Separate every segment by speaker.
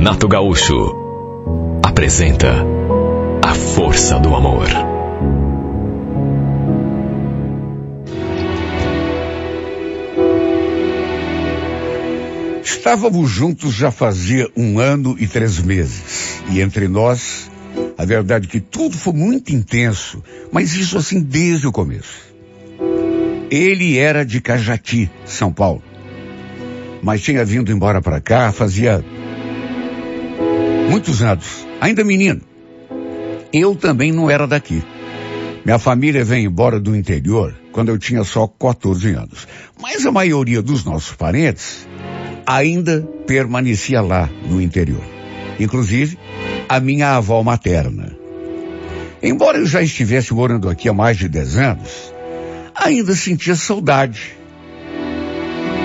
Speaker 1: Renato Gaúcho apresenta A Força do Amor.
Speaker 2: Estávamos juntos já fazia 1 ano e 3 meses. E entre nós, a verdade é que tudo foi muito intenso, mas isso assim desde o começo. Ele era de Cajati, São Paulo, mas tinha vindo embora para cá fazia muitos anos, ainda menino. Eu também não era daqui. Minha família veio embora do interior quando eu tinha só 14 anos. Mas a maioria dos nossos parentes ainda permanecia lá no interior. Inclusive, a minha avó materna. Embora eu já estivesse morando aqui há mais de 10 anos, ainda sentia saudade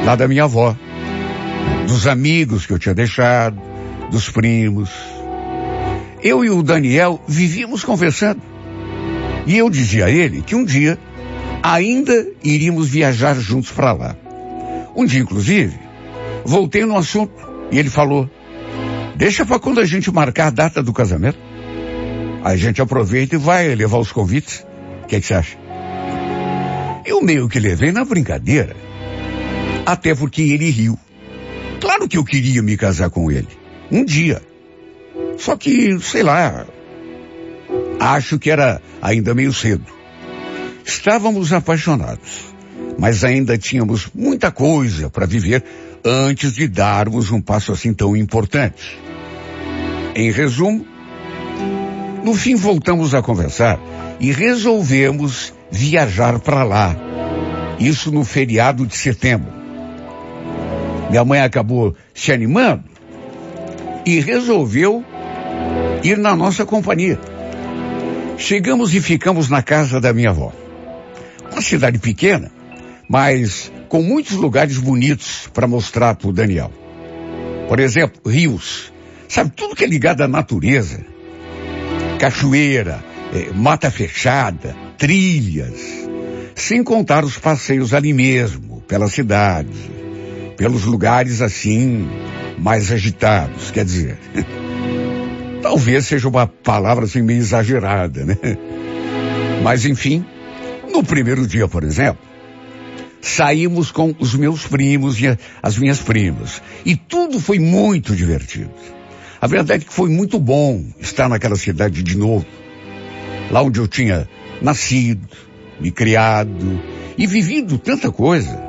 Speaker 2: lá da minha avó, dos amigos que eu tinha deixado, dos primos. Eu e o Daniel vivíamos conversando. E eu dizia a ele que um dia ainda iríamos viajar juntos para lá. Um dia, inclusive, voltei no assunto e ele falou: deixa para quando a gente marcar a data do casamento. A gente aproveita e vai levar os convites. O que você acha? Eu meio que levei na brincadeira, até porque ele riu. Claro que eu queria me casar com ele, um dia. Só que, sei lá, acho que era ainda meio cedo. Estávamos apaixonados, mas ainda tínhamos muita coisa para viver antes de darmos um passo assim tão importante. Em resumo, no fim voltamos a conversar e resolvemos viajar para lá. Isso no feriado de setembro. Minha mãe acabou se animando e resolveu ir na nossa companhia. Chegamos e ficamos na casa da minha avó. Uma cidade pequena, mas com muitos lugares bonitos para mostrar para o Daniel. Por exemplo, rios. Sabe, tudo que é ligado à natureza. Cachoeira, mata fechada, trilhas. Sem contar os passeios ali mesmo, pela cidade. Pelos lugares assim, mais agitados, quer dizer. Talvez seja uma palavra assim meio exagerada, né? Mas enfim, no primeiro dia, por exemplo, saímos com os meus primos e as minhas primas. E tudo foi muito divertido. A verdade é que foi muito bom estar naquela cidade de novo. Lá onde eu tinha nascido, me criado e vivido tanta coisa.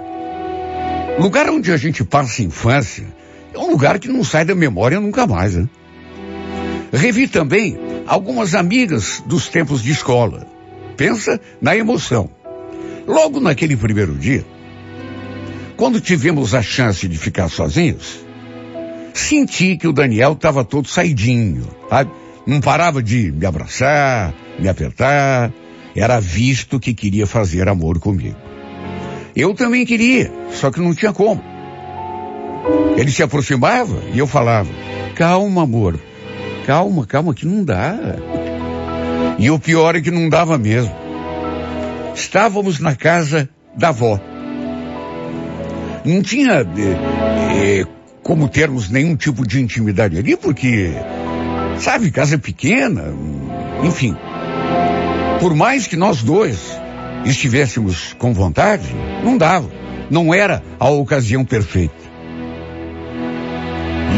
Speaker 2: Lugar onde a gente passa a infância é um lugar que não sai da memória nunca mais, né? Revi também algumas amigas dos tempos de escola. Pensa na emoção. Logo naquele primeiro dia, quando tivemos a chance de ficar sozinhos, senti que o Daniel estava todo saidinho, sabe? Não parava de me abraçar, me apertar. Era visto que queria fazer amor comigo. Eu também queria, só que não tinha como. Ele se aproximava e eu falava: calma, amor, calma, que não dá. E o pior é que não dava mesmo. Estávamos na casa da avó. Não tinha como termos nenhum tipo de intimidade ali, porque, sabe, casa pequena, enfim. Por mais que nós dois estivéssemos com vontade, não dava. Não era a ocasião perfeita.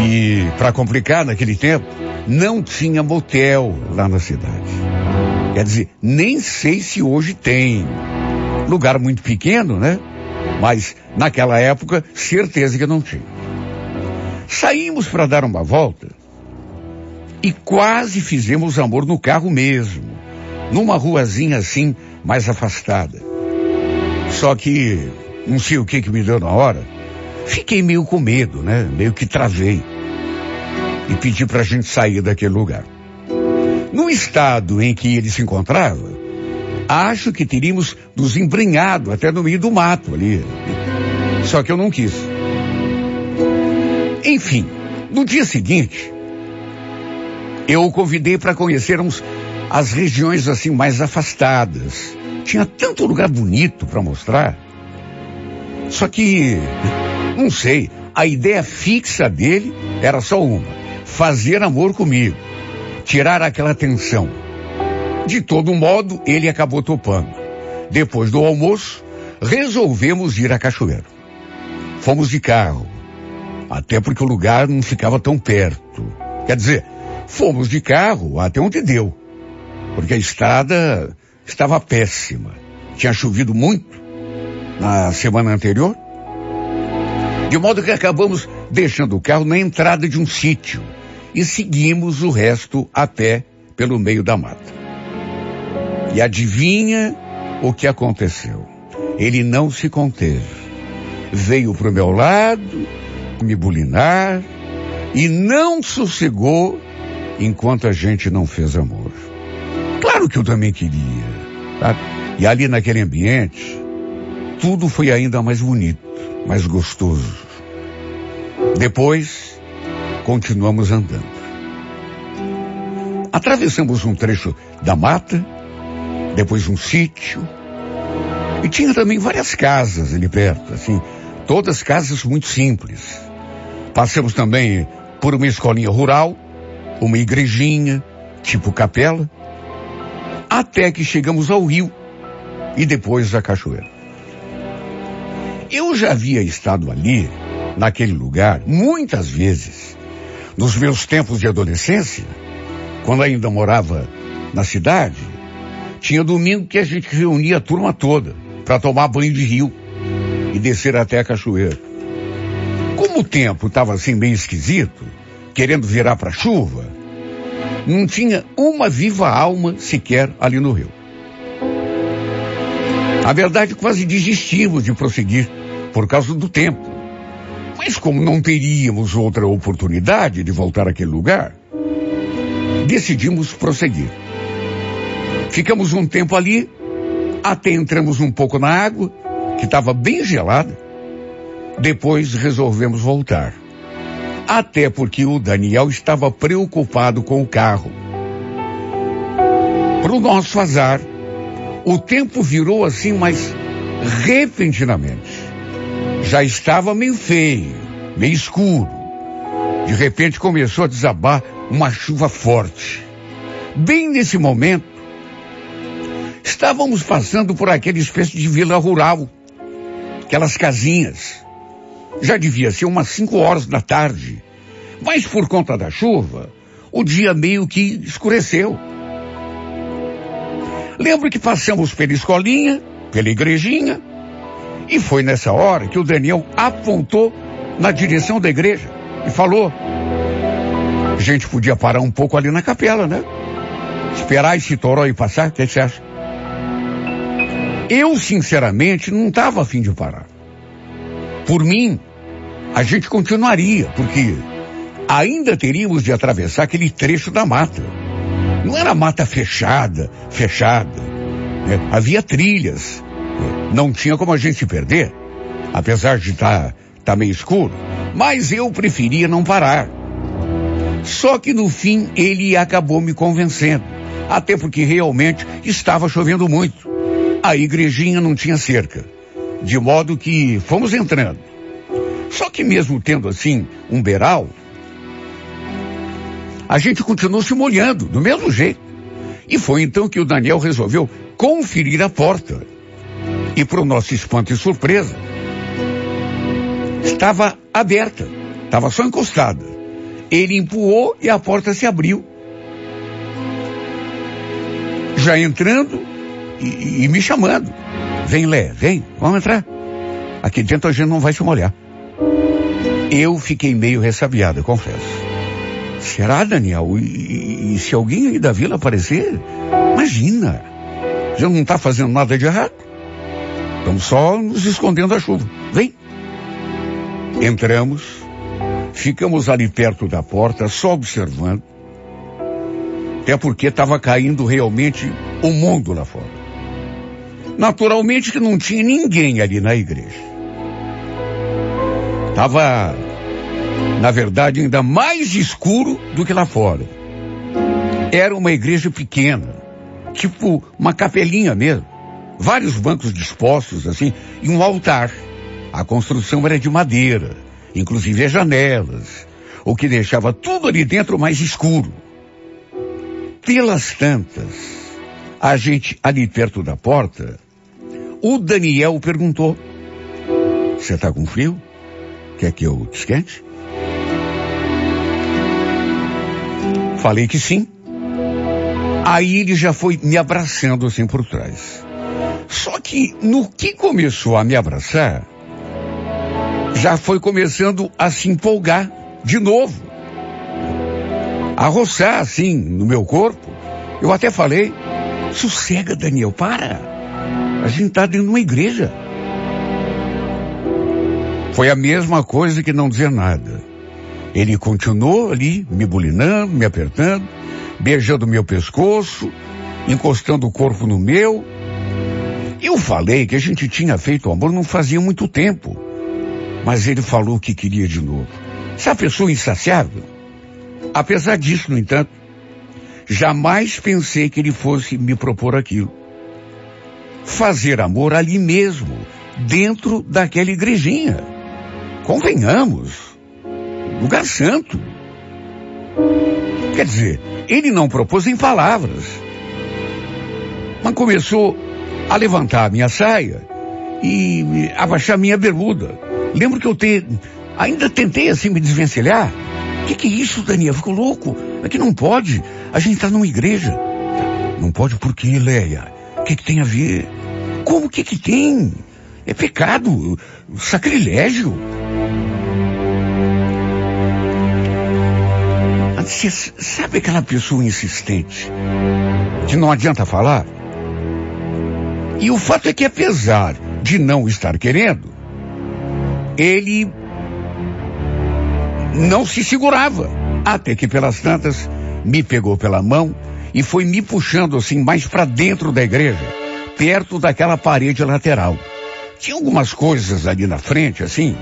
Speaker 2: E, para complicar, naquele tempo, não tinha motel lá na cidade. Quer dizer, nem sei se hoje tem. Lugar muito pequeno, né? Mas, naquela época, certeza que não tinha. Saímos para dar uma volta e quase fizemos amor no carro mesmo, numa ruazinha assim, mais afastada. Só que, não sei o que me deu na hora, fiquei meio com medo, né? Meio que travei. E pedi pra gente sair daquele lugar. No estado em que ele se encontrava, acho que teríamos nos embrenhado até no meio do mato ali. Só que eu não quis. Enfim, no dia seguinte, eu o convidei para conhecermos as regiões assim mais afastadas. Tinha tanto lugar bonito para mostrar. Só que, não sei, a ideia fixa dele era só uma: fazer amor comigo, tirar aquela tensão. De todo modo, ele acabou topando. Depois do almoço, resolvemos ir à cachoeira. Fomos de carro, até porque o lugar não ficava tão perto. Quer dizer, fomos de carro até onde deu, porque a estrada estava péssima. Tinha chovido muito na semana anterior, de modo que acabamos deixando o carro na entrada de um sítio e seguimos o resto a pé pelo meio da mata. E adivinha o que aconteceu? Ele não se conteve. Veio pro meu lado, me bulinar e não sossegou enquanto a gente não fez amor. Claro que eu também queria, sabe? E ali naquele ambiente, tudo foi ainda mais bonito, mais gostoso. Depois, continuamos andando. Atravessamos um trecho da mata, depois um sítio, e tinha também várias casas ali perto, assim, todas casas muito simples. Passamos também por uma escolinha rural, uma igrejinha, tipo capela, até que chegamos ao rio e depois à cachoeira. Eu já havia estado ali, naquele lugar, muitas vezes, nos meus tempos de adolescência, quando ainda morava na cidade. Tinha domingo que a gente reunia a turma toda para tomar banho de rio e descer até a cachoeira. Como o tempo estava assim meio esquisito, querendo virar para chuva, não tinha uma viva alma sequer ali no rio. Na verdade, quase desistimos de prosseguir por causa do tempo. Mas como não teríamos outra oportunidade de voltar àquele lugar, decidimos prosseguir. Ficamos um tempo ali, até entramos um pouco na água, que estava bem gelada. Depois resolvemos voltar. Até porque o Daniel estava preocupado com o carro. Para o nosso azar, o tempo virou assim, mas repentinamente. Já estava meio feio, meio escuro. De repente começou a desabar uma chuva forte. Bem nesse momento, estávamos passando por aquela espécie de vila rural, aquelas casinhas. Já devia ser umas 5 horas da tarde, mas por conta da chuva, o dia meio que escureceu. Lembro que passamos pela escolinha, pela igrejinha, e foi nessa hora que o Daniel apontou na direção da igreja e falou: a gente podia parar um pouco ali na capela, né? Esperar esse toró ir passar, o que você acha? Eu, sinceramente, não estava a fim de parar. Por mim, a gente continuaria, porque ainda teríamos de atravessar aquele trecho da mata. Não era mata fechada, né? Havia trilhas. Não tinha como a gente se perder, apesar de estar meio escuro. Mas eu preferia não parar. Só que no fim ele acabou me convencendo. Até porque realmente estava chovendo muito. A igrejinha não tinha cerca. De modo que fomos entrando. Só que mesmo tendo assim um beiral, a gente continuou se molhando do mesmo jeito. E foi então que o Daniel resolveu conferir a porta. E para o nosso espanto e surpresa, estava aberta, estava só encostada. Ele empurrou e a porta se abriu. Já entrando e me chamando. Vem, Lé, vem, vamos entrar. Aqui dentro a gente não vai se molhar. Eu fiquei meio ressabiado, confesso. Será, Daniel? E se alguém aí da vila aparecer? Imagina, já não está fazendo nada de errado. Estamos só nos escondendo da chuva. Vem. Entramos, ficamos ali perto da porta, só observando. Até porque estava caindo realmente o mundo lá fora. Naturalmente que não tinha ninguém ali na igreja. Estava, na verdade, ainda mais escuro do que lá fora. Era uma igreja pequena, tipo uma capelinha mesmo. Vários bancos dispostos assim, e um altar. A construção era de madeira, inclusive as janelas. o que deixava tudo ali dentro mais escuro. Pelas tantas, a gente ali perto da porta, o Daniel perguntou: "Você tá com frio? Quer que eu te esquente?" Falei que sim. Aí ele já foi me abraçando assim por trás. Só que no que começou a me abraçar, já foi começando a se empolgar de novo. A roçar assim no meu corpo. Eu até falei: "Sossega, Daniel, para. A gente tá dentro de uma igreja." Foi a mesma coisa que não dizer nada. Ele continuou ali, me bulinando, me apertando, beijando meu pescoço, encostando o corpo no meu. Eu falei que a gente tinha feito amor não fazia muito tempo. Mas ele falou que queria de novo. Essa pessoa insaciável. Apesar disso, no entanto, jamais pensei que ele fosse me propor aquilo. Fazer amor ali mesmo, dentro daquela igrejinha. Convenhamos. Lugar santo. Quer dizer, ele não propôs em palavras. Mas começou a levantar a minha saia e abaixar a minha bermuda. Lembro que ainda tentei assim me desvencilhar. Que é isso, Daniel? Ficou louco? Aqui não pode. A gente tá numa igreja. Não pode por quê, Leia? O que tem a ver? Como que tem? É pecado, sacrilégio. Você sabe aquela pessoa insistente que não adianta falar? E o fato é que, apesar de não estar querendo, ele não se segurava. Até que, pelas tantas, me pegou pela mão e foi me puxando assim mais para dentro da igreja, perto daquela parede lateral. Tinha algumas coisas ali na frente, assim,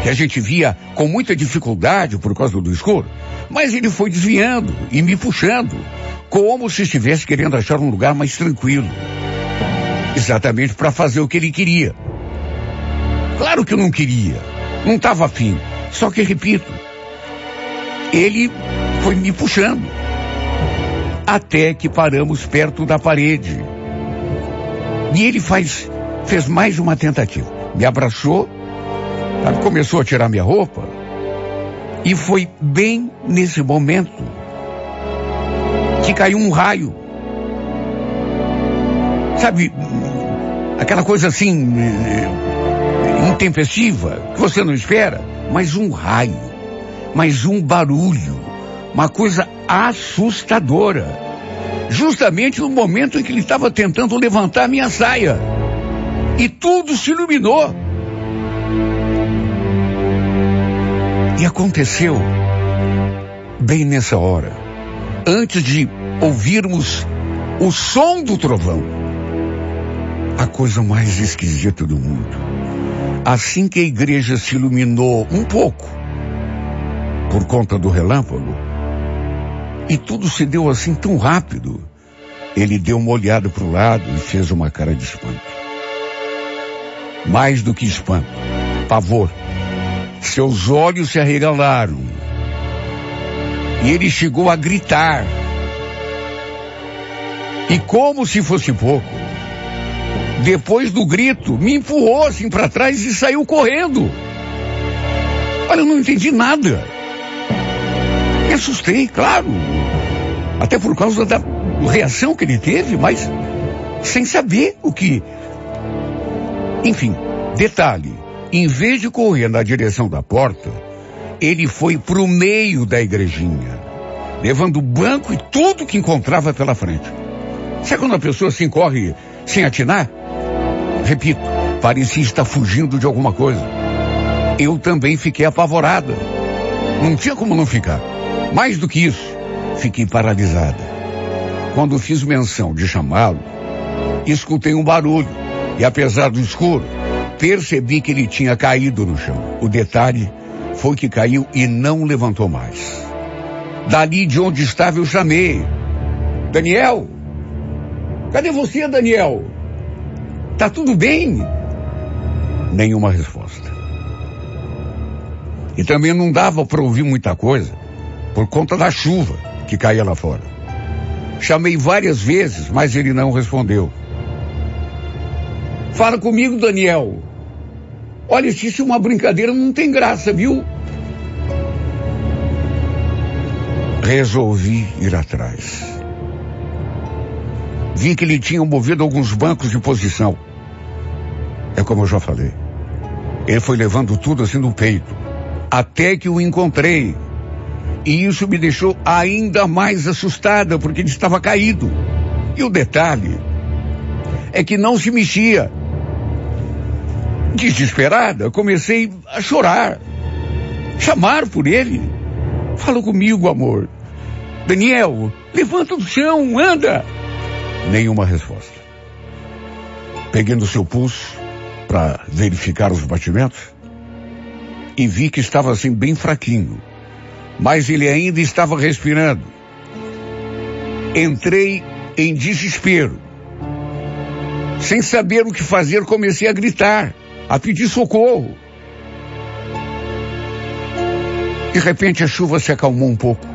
Speaker 2: que a gente via com muita dificuldade por causa do escuro. Mas ele foi desviando e me puxando, como se estivesse querendo achar um lugar mais tranquilo. Exatamente para fazer o que ele queria. Claro que eu não queria, não estava afim. Só que, repito, ele foi me puxando. Até que paramos perto da parede. E ele fez mais uma tentativa. Me abraçou, começou a tirar minha roupa. E foi bem nesse momento que caiu um raio. Sabe, aquela coisa assim, intempestiva, que você não espera, mas um raio, mas um barulho, uma coisa assustadora. Justamente no momento em que ele estava tentando levantar a minha saia. E tudo se iluminou. E aconteceu bem nessa hora, antes de ouvirmos o som do trovão. A coisa mais esquisita do mundo. Assim que a igreja se iluminou um pouco, por conta do relâmpago, e tudo se deu assim tão rápido, ele deu uma olhada para o lado e fez uma cara de espanto. Mais do que espanto, pavor. Seus olhos se arregalaram. E ele chegou a gritar. E como se fosse pouco, depois do grito, me empurrou assim para trás e saiu correndo. Olha, eu não entendi nada. Me assustei, claro. Até por causa da reação que ele teve, mas sem saber o que. Enfim, detalhe. Em vez de correr na direção da porta, ele foi pro meio da igrejinha, levando o banco e tudo que encontrava pela frente. Sabe quando a pessoa assim corre sem atinar? Repito, parecia estar fugindo de alguma coisa. Eu também fiquei apavorada. Não tinha como não ficar. Mais do que isso, fiquei paralisada. Quando fiz menção de chamá-lo, escutei um barulho e, apesar do escuro, percebi que ele tinha caído no chão. O detalhe foi que caiu e não levantou mais. Dali de onde estava eu chamei: Daniel? Cadê você, Daniel? Tá tudo bem? Nenhuma resposta. E também não dava para ouvir muita coisa, por conta da chuva que caía lá fora. Chamei várias vezes, mas ele não respondeu. Fala comigo, Daniel. Olha, se isso é uma brincadeira, não tem graça, viu? Resolvi ir atrás. Vi que ele tinha movido alguns bancos de posição. É como eu já falei. Ele foi levando tudo assim no peito, até que o encontrei. E isso me deixou ainda mais assustada, porque ele estava caído. E o detalhe é que não se mexia. Desesperada, comecei a chorar, chamar por ele. Fala comigo, amor. Daniel, levanta do chão, anda. Nenhuma resposta. Peguei no seu pulso para verificar os batimentos e vi que estava assim bem fraquinho, mas ele ainda estava respirando. Entrei em desespero. Sem saber o que fazer, comecei a gritar, a pedir socorro. De repente a chuva se acalmou um pouco.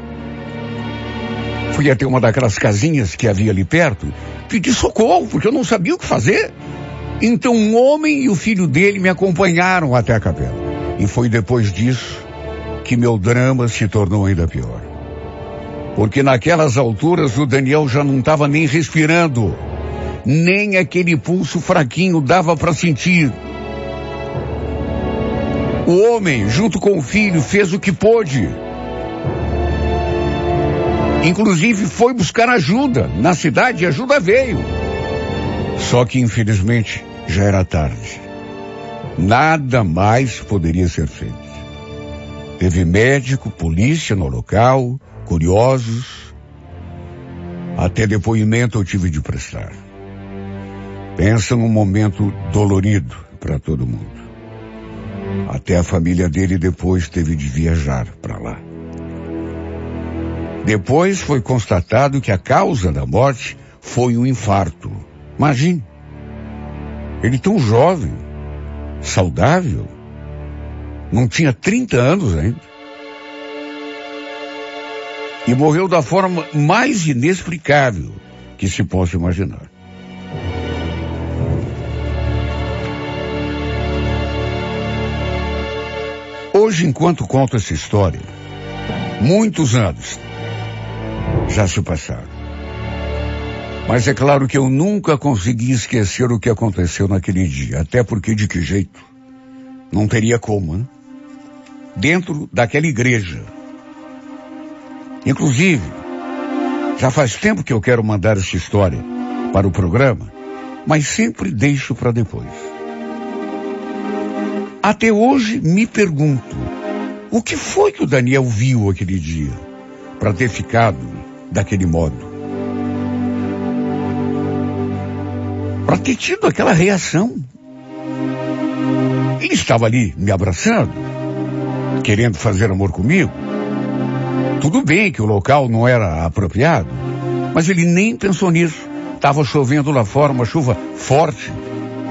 Speaker 2: Fui até uma daquelas casinhas que havia ali perto, pedi socorro, porque eu não sabia o que fazer. Então um homem e o filho dele me acompanharam até a capela. E foi depois disso que meu drama se tornou ainda pior. Porque naquelas alturas o Daniel já não estava nem respirando. Nem aquele pulso fraquinho dava para sentir. O homem, junto com o filho, fez o que pôde. Inclusive foi buscar ajuda. Na cidade, a ajuda veio. Só que, infelizmente, já era tarde. Nada mais poderia ser feito. Teve médico, polícia no local, curiosos. Até depoimento eu tive de prestar. Pensa num momento dolorido para todo mundo. Até a família dele depois teve de viajar para lá. Depois foi constatado que a causa da morte foi um infarto. Imagine, ele tão jovem, saudável, não tinha 30 anos ainda. E morreu da forma mais inexplicável que se possa imaginar. Hoje, enquanto conto essa história, muitos anos já se passaram. Mas é claro que eu nunca consegui esquecer o que aconteceu naquele dia. Até porque de que jeito? Não teria como, né? Dentro daquela igreja. Inclusive, já faz tempo que eu quero mandar essa história para o programa, mas sempre deixo para depois. Até hoje me pergunto, o que foi que o Daniel viu aquele dia para ter ficado daquele modo? Para ter tido aquela reação. Ele estava ali me abraçando, querendo fazer amor comigo. Tudo bem que o local não era apropriado, mas ele nem pensou nisso. Estava chovendo lá fora, uma chuva forte,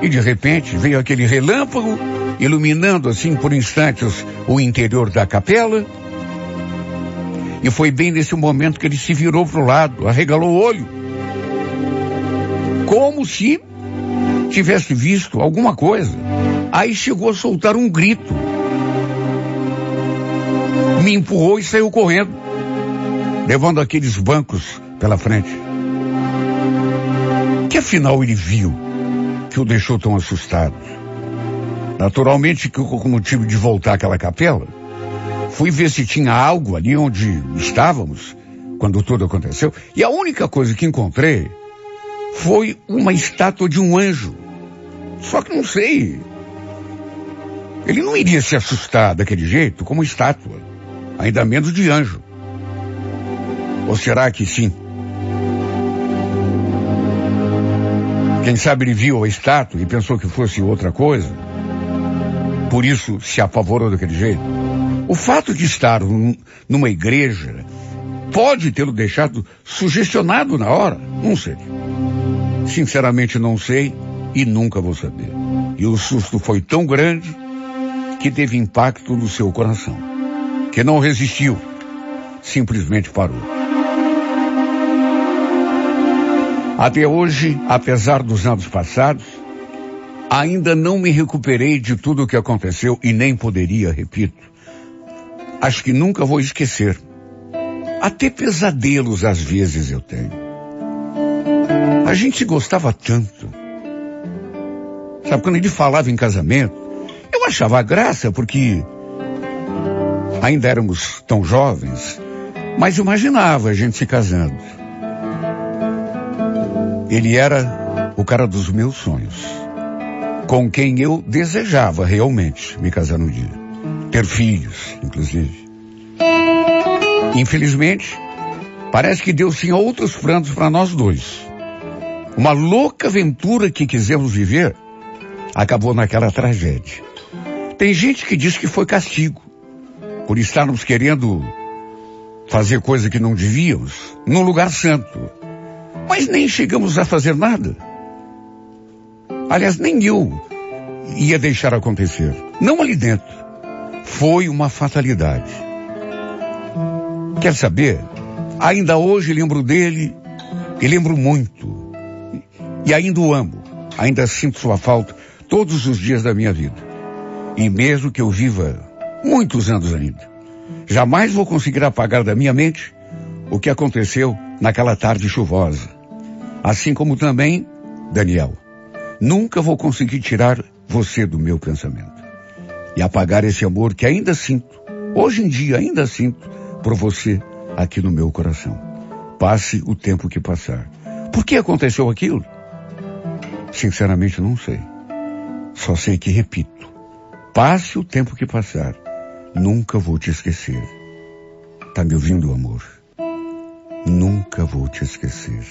Speaker 2: e de repente veio aquele relâmpago, iluminando assim por instantes o interior da capela. E foi bem nesse momento que ele se virou para o lado, arregalou o olho, como se tivesse visto alguma coisa. Aí chegou a soltar um grito. Me empurrou e saiu correndo, levando aqueles bancos pela frente. Que afinal ele viu que o deixou tão assustado? Naturalmente que com o motivo de voltar àquela capela, fui ver se tinha algo ali onde estávamos, quando tudo aconteceu. E a única coisa que encontrei foi uma estátua de um anjo. Só que não sei, ele não iria se assustar daquele jeito como estátua, ainda menos de anjo. Ou será que sim? Quem sabe ele viu a estátua e pensou que fosse outra coisa, por isso se apavorou daquele jeito. O fato de estar numa igreja pode tê-lo deixado sugestionado na hora, não sei. Sinceramente não sei e nunca vou saber. E o susto foi tão grande que teve impacto no seu coração, que não resistiu, simplesmente parou. Até hoje, apesar dos anos passados, ainda não me recuperei de tudo o que aconteceu e nem poderia, repito. Acho que nunca vou esquecer. Até pesadelos às vezes eu tenho. A gente se gostava tanto. Sabe, quando ele falava em casamento, eu achava graça porque ainda éramos tão jovens, mas imaginava a gente se casando. Ele era o cara dos meus sonhos, com quem eu desejava realmente me casar um dia. Ter filhos, inclusive. Infelizmente, parece que Deus tinha outros planos para nós dois. Uma louca aventura que quisemos viver acabou naquela tragédia. Tem gente que diz que foi castigo, por estarmos querendo fazer coisa que não devíamos, num lugar santo. Mas nem chegamos a fazer nada. Aliás, nem eu ia deixar acontecer. Não ali dentro. Foi uma fatalidade. Quer saber? Ainda hoje lembro dele e lembro muito. E ainda o amo. Ainda sinto sua falta todos os dias da minha vida. E mesmo que eu viva muitos anos ainda, jamais vou conseguir apagar da minha mente o que aconteceu naquela tarde chuvosa. Assim como também, Daniel, nunca vou conseguir tirar você do meu pensamento. E apagar esse amor que ainda sinto, hoje em dia ainda sinto, por você aqui no meu coração. Passe o tempo que passar. Por que aconteceu aquilo? Sinceramente não sei. Só sei que repito. Passe o tempo que passar. Nunca vou te esquecer. Tá me ouvindo, amor? Nunca vou te esquecer.